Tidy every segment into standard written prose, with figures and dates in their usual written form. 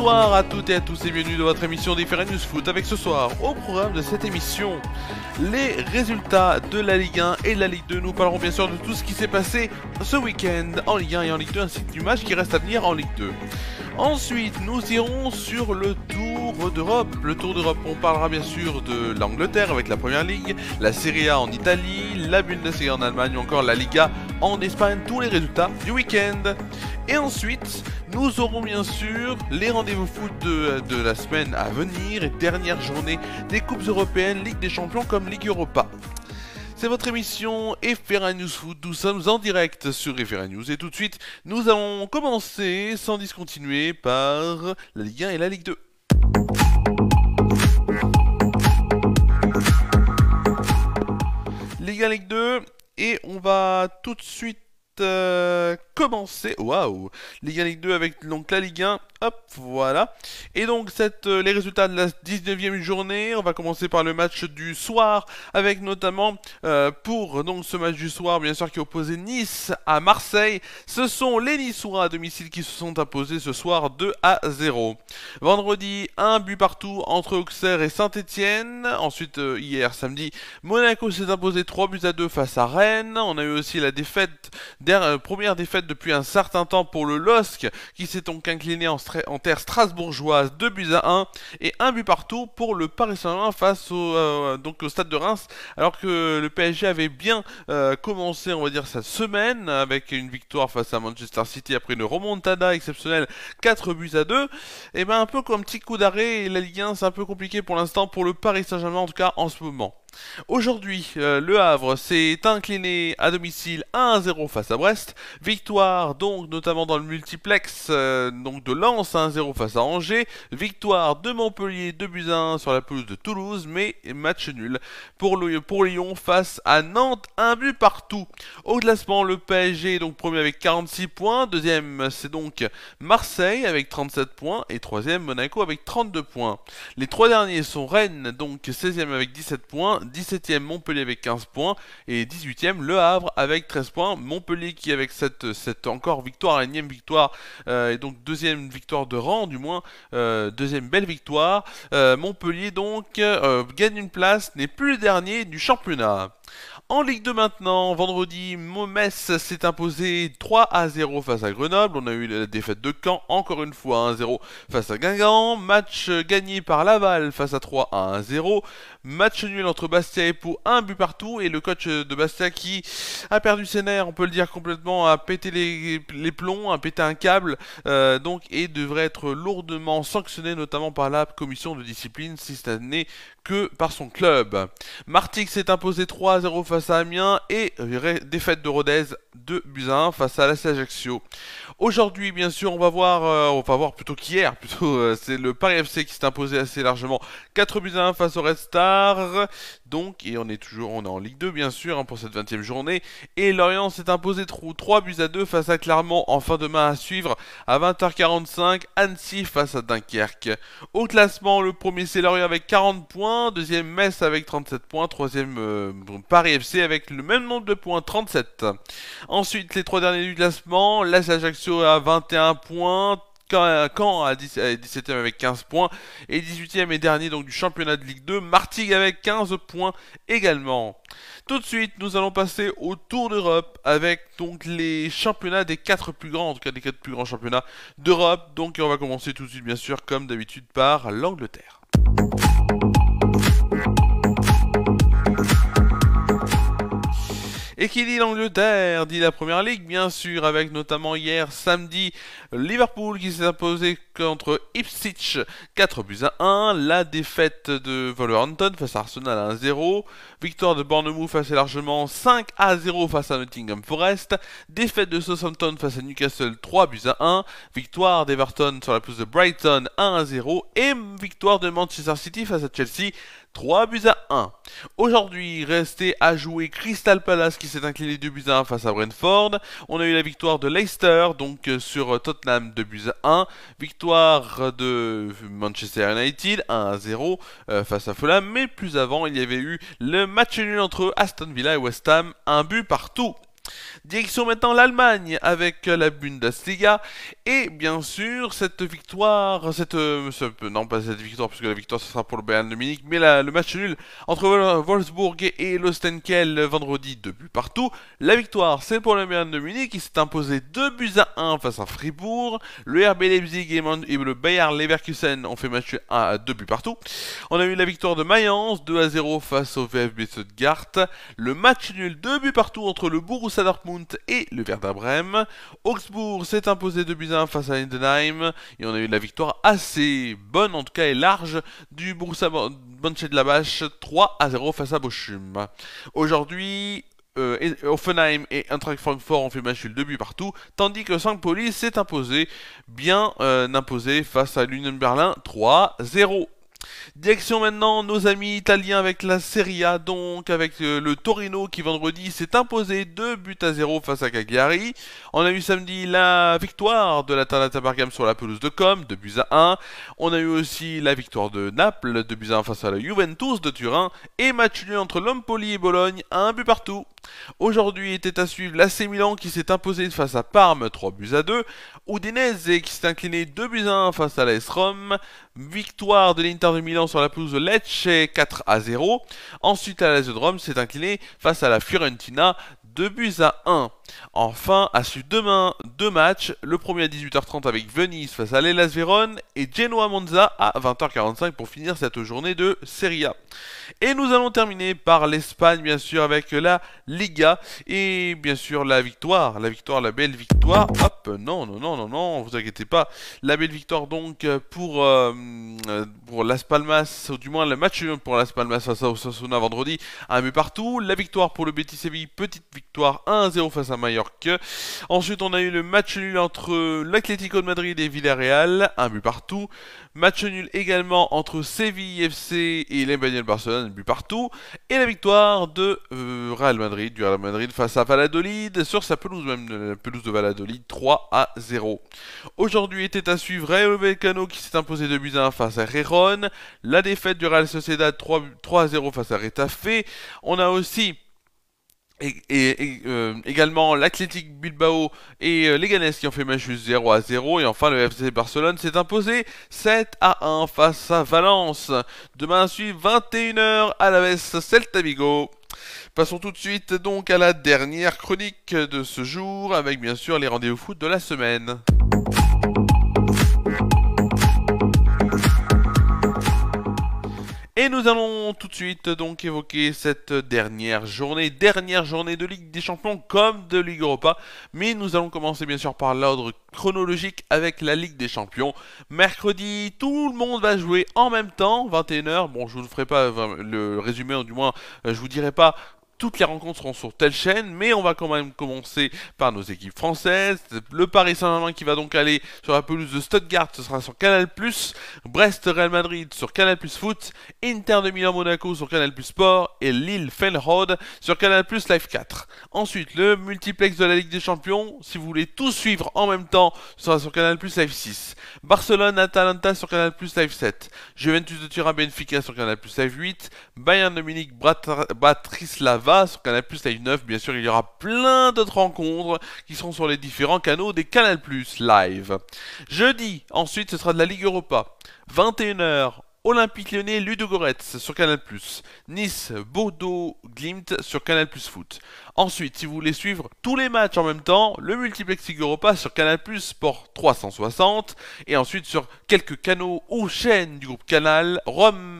Bonsoir à toutes et à tous et bienvenue dans votre émission des News Foot avec ce soir au programme de cette émission les résultats de la Ligue 1 et de la Ligue 2. Nous parlerons bien sûr de tout ce qui s'est passé ce week-end en Ligue 1 et en Ligue 2 ainsi que du match qui reste à venir en Ligue 2. Ensuite, nous irons sur le Tour d'Europe. Le Tour d'Europe, on parlera bien sûr de l'Angleterre avec la Première Ligue, la Serie A en Italie, la Bundesliga en Allemagne ou encore la Liga en Espagne, tous les résultats du week-end. Et ensuite, nous aurons bien sûr les rendez-vous foot de la semaine à venir et dernière journée des Coupes européennes, Ligue des Champions comme Ligue Europa. C'est votre émission FR News Foot, nous sommes en direct sur FR News et tout de suite nous allons commencer sans discontinuer par la Ligue 1 et la Ligue 2. Ligue 1, Ligue 2 et on va tout de suite commencer, waouh, Ligue 1, Ligue 2 avec donc la Ligue 1, hop, voilà. Et donc les résultats de la 19e journée, on va commencer par le match du soir, avec notamment, pour donc ce match du soir, bien sûr, qui opposait Nice à Marseille. Ce sont les Niçois à domicile qui se sont imposés ce soir 2-0. Vendredi, un but partout entre Auxerre et Saint-Etienne. Ensuite, hier, samedi, Monaco s'est imposé 3-2 face à Rennes. On a eu aussi la défaite, première défaite depuis un certain temps pour le LOSC qui s'est donc incliné en terre strasbourgeoise 2-1 et un but partout pour le Paris Saint-Germain face au stade de Reims, alors que le PSG avait bien commencé, on va dire, sa semaine avec une victoire face à Manchester City après une remontada exceptionnelle 4-2. Et ben un peu comme petit coup d'arrêt, la Ligue 1 c'est un peu compliqué pour l'instant pour le Paris Saint-Germain, en tout cas en ce moment. Aujourd'hui, le Havre s'est incliné à domicile 1-0 face à Brest. Victoire donc notamment dans le multiplex donc de Lens 1-0 face à Angers. Victoire de Montpellier 2-1 sur la pelouse de Toulouse, mais match nul pour Lyon face à Nantes, un but partout. Au classement, le PSG est donc premier avec 46 points. Deuxième, c'est donc Marseille avec 37 points. Et troisième, Monaco avec 32 points. Les trois derniers sont Rennes, donc 16e avec 17 points. 17e Montpellier avec 15 points et 18e Le Havre avec 13 points. Montpellier qui avec cette encore victoire, la 9e victoire et donc deuxième victoire de rang du moins, deuxième belle victoire. Montpellier donc gagne une place, n'est plus le dernier du championnat. En Ligue 2 maintenant, vendredi, Metz s'est imposé 3-0 face à Grenoble. On a eu la défaite de Caen, encore une fois 1-0 face à Guingamp. Match gagné par Laval face à 3-1-0. Match nul entre Bastia et Pau, un but partout. Et le coach de Bastia qui a perdu ses nerfs, on peut le dire complètement, a pété les plombs, a pété un câble. Et devrait être lourdement sanctionné, notamment par la commission de discipline, si cette année que par son club. Martigues s'est imposé 3-0 face à Amiens et défaite de Rodez 2-1 face à l'AS Ajaccio. Aujourd'hui, bien sûr, on va voir plutôt qu'hier, c'est le Paris FC qui s'est imposé assez largement 4-1 face au Red Star. Donc, et on est en Ligue 2 bien sûr pour cette 20e journée. Et Lorient s'est imposé 3-2 face à Clermont en fin de main à suivre à 20h45. Annecy face à Dunkerque. Au classement, le premier c'est Lorient avec 40 points. Deuxième Metz avec 37 points. Troisième Paris FC avec le même nombre de points, 37. Ensuite, les trois derniers du classement, l'AS Ajaccio à 21 points. Caen à 17e avec 15 points et 18e et dernier donc du championnat de Ligue 2, Martigues avec 15 points également. Tout de suite, nous allons passer au Tour d'Europe avec donc les championnats des 4 plus grands, en tout cas des 4 plus grands championnats d'Europe. Donc on va commencer tout de suite bien sûr comme d'habitude par l'Angleterre. Et qui dit l'Angleterre dit la Première Ligue, bien sûr, avec notamment hier samedi Liverpool qui s'est imposé contre Ipswich 4-1, la défaite de Wolverhampton face à Arsenal à 1-0, victoire de Bournemouth assez largement 5-0 face à Nottingham Forest, défaite de Southampton face à Newcastle 3-1, victoire d'Everton sur la pelouse de Brighton 1-0 et victoire de Manchester City face à Chelsea 3-1. Aujourd'hui, restait à jouer Crystal Palace qui s'est incliné 2-1 face à Brentford. On a eu la victoire de Leicester donc sur Tottenham 2-1. Victoire de Manchester United 1-0 face à Fulham. Mais plus avant, il y avait eu le match nul entre Aston Villa et West Ham, un but partout. Direction maintenant l'Allemagne avec la Bundesliga et bien sûr cette victoire, non pas cette victoire puisque la victoire ce sera pour le Bayern de Munich, mais le match nul entre Wolfsburg et l'Ostenkiel vendredi 2 buts partout. La victoire c'est pour le Bayern de Munich qui s'est imposé 2 buts à 1 face à Fribourg. Le RB Leipzig et le Bayer Leverkusen ont fait match nul à 2 buts partout. On a eu la victoire de Mayence 2 à 0 face au VfB Stuttgart. Le match nul 2 buts partout entre le Borussia Dortmund et le Werder Bremen. Augsbourg s'est imposé 2 buts à 1 face à Heidenheim et on a eu la victoire assez bonne, en tout cas et large, du Borussia Mönchengladbach 3 à 0 face à Bochum. Aujourd'hui, Offenheim et Eintracht Francfort ont fait match nul 2 buts partout, tandis que St. Pauli s'est imposé, imposé face à l'Union Berlin 3-0. Direction maintenant nos amis italiens avec la Serie A, donc avec le Torino qui vendredi s'est imposé 2 buts à 0 face à Cagliari. On a eu samedi la victoire de l'Atalanta Bergame sur la pelouse de Com, 2 buts à 1. On a eu aussi la victoire de Naples, 2 buts à 1 face à la Juventus de Turin. Et match nul entre l'Empoli et Bologne, 1 but partout. Aujourd'hui était à suivre l'AC Milan qui s'est imposé face à Parme 3 buts à 2. Udinese qui s'est incliné 2 buts à 1 face à l'AS Rome. Victoire de l'Inter de Milan sur la pelouse de Lecce 4 à 0. Ensuite à l'AS de Rome s'est incliné face à la Fiorentina 2 buts à 1. Enfin, à suivre demain 2 matchs. Le premier à 18h30 avec Venise face à l'Hellas Vérone et Genoa Monza à 20h45 pour finir cette journée de Serie A. Et nous allons terminer par l'Espagne bien sûr avec la Liga et bien sûr la victoire, la belle victoire. Hop, non, vous inquiétez pas. La belle victoire donc pour Las Palmas, ou du moins le match pour Las Palmas face à Osasuna vendredi, 1 but partout. La victoire pour le Betis Séville, petite victoire 1-0 face à Mallorca. Ensuite on a eu le match nul entre l'Atlético de Madrid et Villarreal, 1 but partout. Match nul également entre Séville FC et l'Espagnol Barcelone, 1 but partout. Et la victoire de Real Madrid face à Valladolid sur sa pelouse, même la pelouse de Valladolid, 3 à 0. Aujourd'hui était à suivre Rayo Vallecano qui s'est imposé 2 buts à 1 face à Gijón. La défaite du Real Sociedad 3 à 0 face à Retafe. On a aussi également l'Athletic Bilbao et Leganés qui ont fait match 0 à 0. Et enfin le FC Barcelone s'est imposé 7 à 1 face à Valence. Demain à suivre 21h à la Celta Vigo. Passons tout de suite donc à la dernière chronique de ce jour avec bien sûr les rendez-vous foot de la semaine. Et nous allons tout de suite donc évoquer cette dernière journée de Ligue des Champions comme de Ligue Europa. Mais nous allons commencer bien sûr par l'ordre chronologique avec la Ligue des Champions. Mercredi, tout le monde va jouer en même temps, 21h. Bon, je vous ferai pas le résumé, ou du moins je vous dirai pas toutes les rencontres seront sur telle chaîne, mais on va quand même commencer par nos équipes françaises. Le Paris Saint-Germain qui va donc aller sur la pelouse de Stuttgart, ce sera sur Canal+, Brest Real Madrid sur Canal+ Foot, Inter de Milan Monaco sur Canal+ Sport et Lille Feyenoord sur Canal+ Live 4. Ensuite, le multiplex de la Ligue des Champions, si vous voulez tout suivre en même temps, ce sera sur Canal+ Live 6. Barcelone Atalanta sur Canal+ Live 7. Juventus de Turin Benfica sur Canal+ Live 8. Bayern de Munich Bratislava sur Canal+ Live 9, bien sûr il y aura plein d'autres rencontres qui seront sur les différents canaux des Canal+ Live. Jeudi, ensuite ce sera de la Ligue Europa, 21h, Olympique Lyonnais Ludogorets sur Canal+, Nice Bordeaux Glimt sur Canal+ Foot. Ensuite, si vous voulez suivre tous les matchs en même temps, le multiplex Ligue Europa sur Canal+ Sport 360 et ensuite sur quelques canaux ou chaînes du groupe Canal,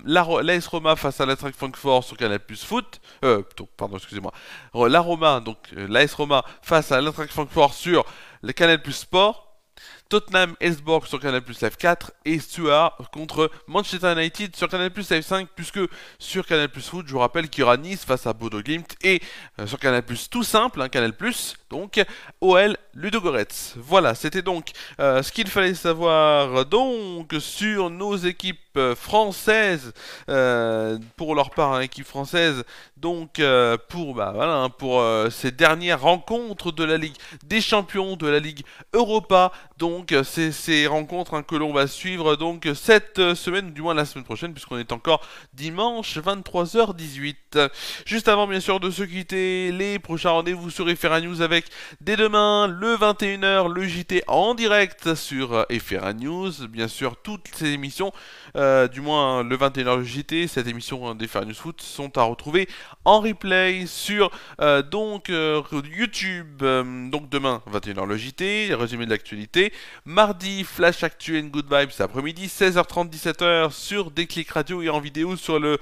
l'AS Roma face à l'Eintracht Francfort sur Canal+ Foot, la Roma, donc l'AS Roma face à l'Eintracht Francfort sur le Canal+ Sport. Tottenham Hotspur sur Canal+ Live 4 et Stuart contre Manchester United sur Canal+ Live 5, puisque sur Canal+ Foot, je vous rappelle qu'il y aura Nice face à Bodo Glimt et sur Canal+ tout simple, Canal+, donc OL Ludogorets. Voilà, c'était donc ce qu'il fallait savoir donc sur nos équipes françaises, pour leur part, équipe française, donc pour ces dernières rencontres de la Ligue des Champions, de la Ligue Europa, donc donc ces rencontres que l'on va suivre donc cette semaine, ou du moins la semaine prochaine, puisqu'on est encore dimanche 23h18. Juste avant bien sûr de se quitter, les prochains rendez-vous sur FR News avec dès demain le 21h le JT en direct sur FR News. Bien sûr toutes ces émissions, du moins le 21h le JT, cette émission des FR News Foot sont à retrouver en replay sur YouTube. Donc demain 21h le JT, résumé de l'actualité. Mardi Flash Actu and Good Vibes après-midi 16h30 17h sur Déclic Radio et en vidéo sur le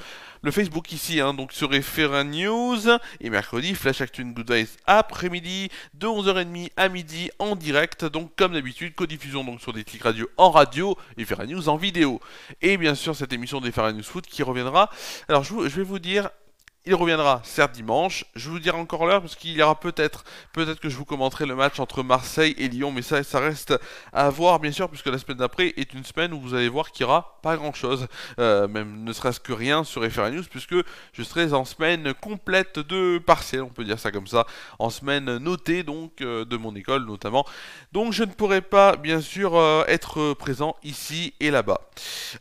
Facebook ici, donc sur FR News. Et mercredi, Flash Actu and Good Vibes après-midi, de 11h30 à midi en direct. Donc comme d'habitude, codiffusion donc sur Déclic Radio en radio et FR News en vidéo. Et bien sûr, cette émission des FR News Foot qui reviendra. Alors je vais vous dire. Il reviendra certes dimanche, je vous dirai encore l'heure parce qu'il y aura peut-être que je vous commenterai le match entre Marseille et Lyon, mais ça reste à voir bien sûr, puisque la semaine d'après est une semaine où vous allez voir qu'il n'y aura pas grand chose, même ne serait-ce que rien sur FR News, puisque je serai en semaine complète de partiel, on peut dire ça comme ça, en semaine notée donc de mon école notamment, donc je ne pourrai pas bien sûr être présent ici et là-bas,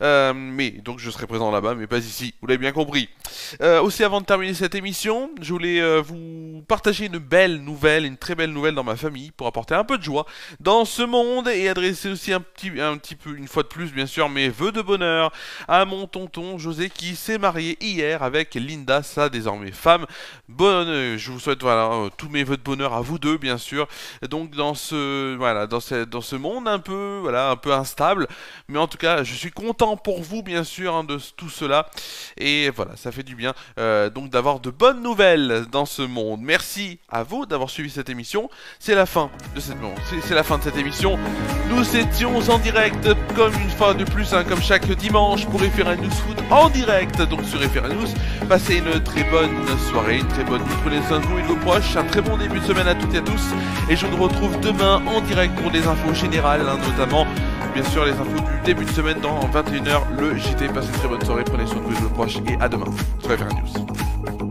mais donc je serai présent là-bas mais pas ici, vous l'avez bien compris. Aussi avant de terminer cette émission, je voulais vous partager une belle nouvelle, une très belle nouvelle dans ma famille pour apporter un peu de joie dans ce monde et adresser aussi un petit peu, une fois de plus bien sûr, mes vœux de bonheur à mon tonton José qui s'est marié hier avec Linda, sa désormais femme. Je vous souhaite tous mes vœux de bonheur à vous deux bien sûr. Donc dans ce monde un peu instable, mais en tout cas je suis content pour vous bien sûr de tout cela et voilà, ça fait du bien. Donc d'avoir de bonnes nouvelles dans ce monde. Merci à vous d'avoir suivi cette émission. C'est la fin de cette émission. Nous étions en direct comme une fois de plus, comme chaque dimanche pour FR News Foot en direct donc sur FR News. Passez une très bonne soirée, une très bonne nuit, prenez soin de vous et de vos proches, un très bon début de semaine à toutes et à tous et je vous retrouve demain en direct pour des infos générales, notamment bien sûr les infos du début de semaine dans 21h le JT. Passez une très bonne soirée, prenez soin de vous et de vos proches et à demain sur FR News.